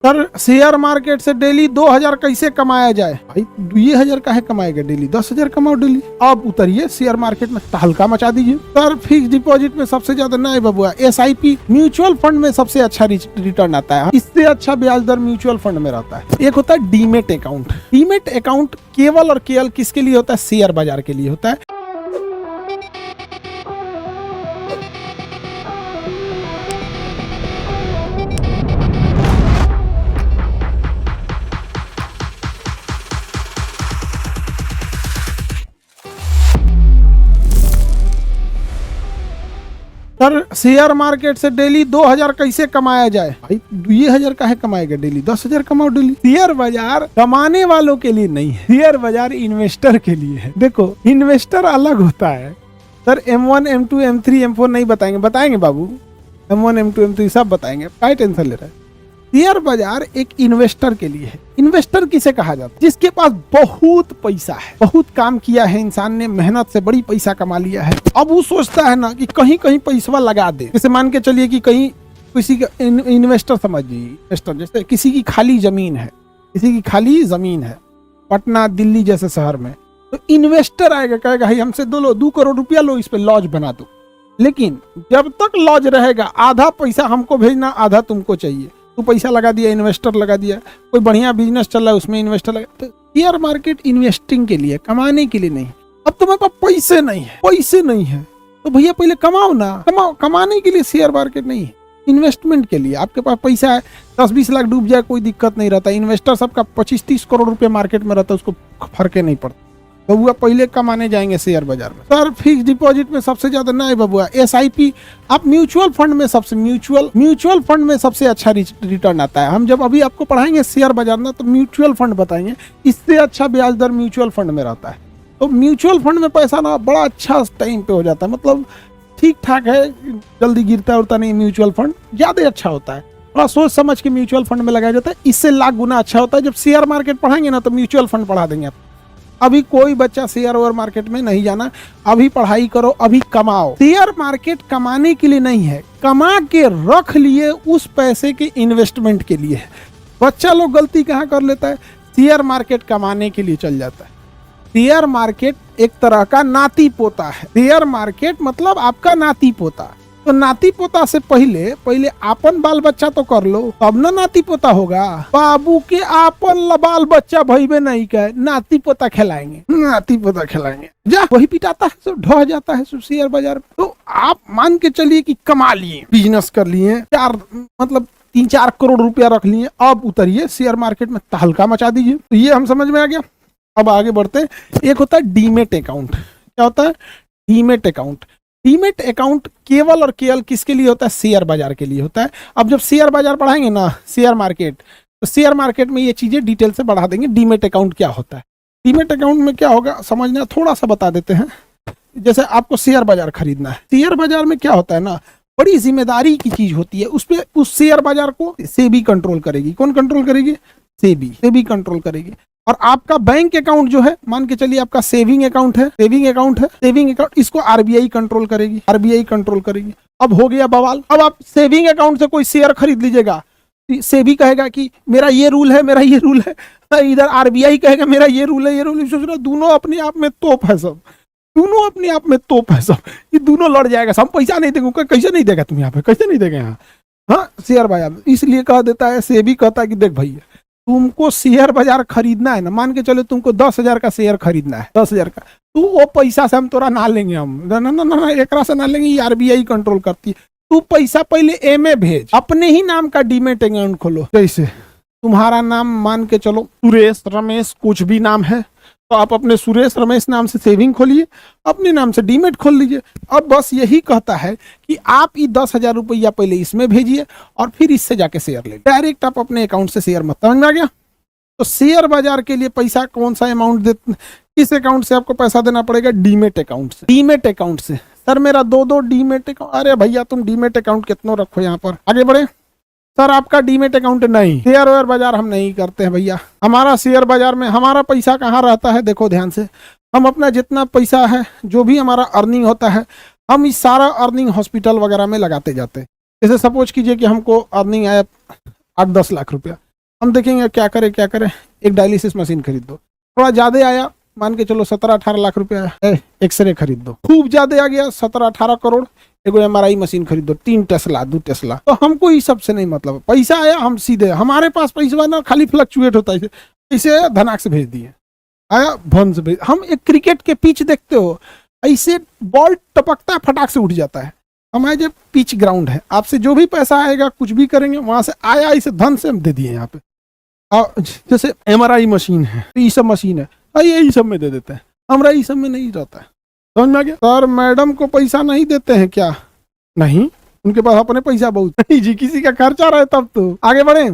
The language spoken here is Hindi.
सर शेयर मार्केट से डेली 2000 कैसे कमाया जाए? भाई 2000 काहे कमाएगा डेली? 10,000 कमाओ डेली। आप उतरिए शेयर मार्केट में, तहलका मचा दीजिए। सर फिक्स डिपॉजिट में सबसे ज्यादा नहीं बबुआ, SIP म्यूचुअल फंड में सबसे अच्छा रिटर्न आता है। इससे अच्छा ब्याज दर म्यूचुअल फंड में रहता है। एक होता है डीमेट अकाउंट। डीमेट अकाउंट केवल और केवल किसके लिए होता है? शेयर बाजार के लिए होता है। सर शेयर मार्केट से डेली 2000 कैसे कमाया जाए? भाई 2000 काहे कमाएगा डेली? 10,000 कमाओ डेली। शेयर बाजार कमाने वालों के लिए नहीं है, शेयर बाजार इन्वेस्टर के लिए है। देखो इन्वेस्टर अलग होता है। Sir M1 M2 M3 M4 नहीं बताएंगे बाबू, M1 M2 M3 सब बताएंगे, काय टेंशन ले रहा है। शेयर बाजार एक इन्वेस्टर के लिए है। इन्वेस्टर किसे कहा जाता है? जिसके पास बहुत पैसा है, बहुत काम किया है इंसान ने, मेहनत से बड़ी पैसा कमा लिया है। अब वो सोचता है ना कि कहीं कहीं पैसा लगा दे। जैसे मान के चलिए कि कहीं किसी का इन्वेस्टर समझिए, इन्वेस्टर जैसे किसी की खाली जमीन है, पटना दिल्ली जैसे शहर में, तो इन्वेस्टर आएगा, कहेगा भाई हमसे 2 करोड़ रुपया लो, इस पे लॉज बना दो। लेकिन जब तक लॉज रहेगा आधा पैसा हमको भेजना, आधा तुमको चाहिए। तू पैसा लगा दिया, इन्वेस्टर लगा दिया, कोई बढ़िया बिजनेस चल रहा है उसमें इन्वेस्टर लगा। तो शेयर मार्केट इन्वेस्टिंग के लिए, कमाने के लिए नहीं। अब तुम्हारे पास पैसे नहीं है तो भैया पहले कमाओ ना, कमाने के लिए शेयर मार्केट नहीं है, इन्वेस्टमेंट के लिए। आपके पास पैसा है, 10-20 लाख डूब जाए कोई दिक्कत नहीं रहता। इन्वेस्टर सबका 25-30 करोड़ रुपया मार्केट में रहता है, उसको फर्क नहीं पड़ता। बबुआ पहले कमाने जाएंगे शेयर बाजार में। सर फिक्स डिपॉजिट में सबसे ज्यादा नहीं बबुआ, SIP आप म्यूचुअल फंड में सबसे अच्छा रिटर्न आता है। हम जब अभी आपको पढ़ाएंगे शेयर बाजार में तो म्यूचुअल फंड बताएंगे, इससे अच्छा ब्याज दर म्यूचुअल फंड में रहता है। तो म्यूचुअल फंड में पैसा ना बड़ा अच्छा टाइम पे हो जाता है, मतलब ठीक ठाक है, जल्दी गिरता उड़ता नहीं। म्यूचुअल फंड ज्यादा अच्छा होता है, थोड़ा सोच समझ के म्यूचुअल फंड में लगाया जाता है, इससे लाख गुना अच्छा होता है। जब शेयर मार्केट पढ़ाएंगे ना तो म्यूचुअल फंड पढ़ा देंगे आप। अभी कोई बच्चा शेयर और मार्केट में नहीं जाना, अभी पढ़ाई करो, अभी कमाओ। शेयर मार्केट कमाने के लिए नहीं है, कमा के रख लिए उस पैसे के इन्वेस्टमेंट के लिए है। बच्चा लोग गलती कहाँ कर लेता है, शेयर मार्केट कमाने के लिए चल जाता है। शेयर मार्केट एक तरह का नाती पोता है। शेयर मार्केट मतलब आपका नाती पोता। तो नाती पोता से पहले आपन बाल बच्चा तो कर लो, तब ना नाती पोता होगा। बाबू के आपन बाल बच्चा भईबे नहीं कहे, नाती पोता खिलाएंगे, जा वही पिटाता है, सब ढह जाता है शेयर बाजार में। तो आप मान के चलिए कि कमा लिए, बिजनेस कर लिए, 3-4 करोड़ रुपया रख लिए, अब उतरिए शेयर मार्केट में, तहलका मचा दीजिए। तो ये हम समझ में आ गया। अब आगे बढ़ते। एक होता है डीमेट अकाउंट। क्या होता है? Demat account. डीमेट अकाउंट केवल और केवल किसके लिए होता है? शेयर बाजार के लिए होता है। अब जब शेयर बाजार पढ़ाएंगे ना, शेयर मार्केट, तो शेयर मार्केट में ये चीजें डिटेल से बढ़ा देंगे। डीमेट अकाउंट क्या होता है? डीमेट अकाउंट में क्या होगा समझना, थोड़ा सा बता देते हैं। जैसे आपको शेयर बाजार खरीदना है, शेयर बाजार में क्या होता है ना, बड़ी जिम्मेदारी की चीज होती है। उस शेयर बाजार को सेबी कंट्रोल करेगी। कौन कंट्रोल करेगी? सेबी कंट्रोल करेगी। और आपका बैंक अकाउंट जो है, मान के चलिए आपका सेविंग अकाउंट है, इसको RBI कंट्रोल करेगी। अब हो गया बवाल। अब आप सेविंग अकाउंट से कोई शेयर खरीद लीजिएगा, सेबी कहेगा कि मेरा ये रूल है, इधर RBI कहेगा मेरा ये रूल है। सोच रहे दोनों अपने आप में तोप है सब, ये दोनों लड़ जाएगा। सब पैसा नहीं देगा, कैसे नहीं देगा तुम यहाँ पे, कैसे नहीं देगा यहाँ? हाँ, शेयर बाजार इसलिए कह देता है, सेबी कहता है कि देख भैया तुमको शेयर बाजार खरीदना है ना, मान के चलो तुमको 10,000 का शेयर खरीदना है, 10,000 का, तू वो पैसा से हम तोरा ना लेंगे, हम ना एकरा से ना लेंगे, ये RBI कंट्रोल करती है। तू पैसा पहले एमे भेज, अपने ही नाम का डीमेट अकाउंट खोलो। जैसे तुम्हारा नाम मान के चलो सुरेश रमेश कुछ भी नाम है, तो आप अपने सुरेश रमेश नाम से सेविंग खोलिए, अपने नाम से डीमेट खोल लीजिए। अब बस यही कहता है कि आप ये 10,000 रुपया पहले इसमें भेजिए और फिर इससे जाके शेयर ले, डायरेक्ट आप अपने अकाउंट से शेयर मत। समझ में आ गया? तो शेयर बाजार के लिए पैसा कौन सा अमाउंट दे, किस अकाउंट से आपको पैसा देना पड़ेगा? डीमेट अकाउंट से। डीमेट अकाउंट से सर मेरा 2 डीमेट अकाउंट, अरे भैया तुम डीमेट अकाउंट कितना रखो यहाँ पर। आगे बढ़े। सर आपका डीमेट अकाउंट नहीं, शेयर वेयर बाजार हम नहीं करते हैं भैया। हमारा शेयर बाजार में हमारा पैसा कहाँ रहता है? देखो ध्यान से, हम अपना जितना पैसा है, जो भी हमारा अर्निंग होता है, हम इस सारा अर्निंग हॉस्पिटल वगैरह में लगाते जाते हैं। जैसे सपोज कीजिए कि हमको अर्निंग आया 8-10 लाख रुपया, हम देखेंगे क्या करें क्या करें। एक डायलिसिस मशीन खरीद दो, थोड़ा ज्यादा आया, मान के चलो 17-18 लाख रुपया है, एक्सरे खरीद दो। खूब ज्यादा आ गया 17-18 करोड़, एगो MRI मशीन खरीद दो, 3 टेस्ला 2 टेस्ला। तो हमको इस सब से नहीं मतलब, पैसा आया हम सीधे, हमारे पास पैसा ना खाली फ्लक्चुएट होता है, इसे धनाक से भेज दिए, आया भन से भेज। हम एक क्रिकेट के पिच देखते हो, ऐसे बॉल टपकता है फटाक से उठ जाता है। हमारे जो पिच ग्राउंड है, आपसे जो भी पैसा आएगा कुछ भी करेंगे वहां से आया, इसे धन से हम दे दिए यहाँ पे। जैसे MRI मशीन है, तो ये सब मशीन है, यही सब में दे देते हैं, हमारा ये सब में नहीं रहता है। समझ में आ गया? सर मैडम को पैसा नहीं देते हैं क्या? नहीं, उनके पास अपने पैसा बहुत नहीं जी, किसी का खर्चा रहे तब तो। आगे बढ़े।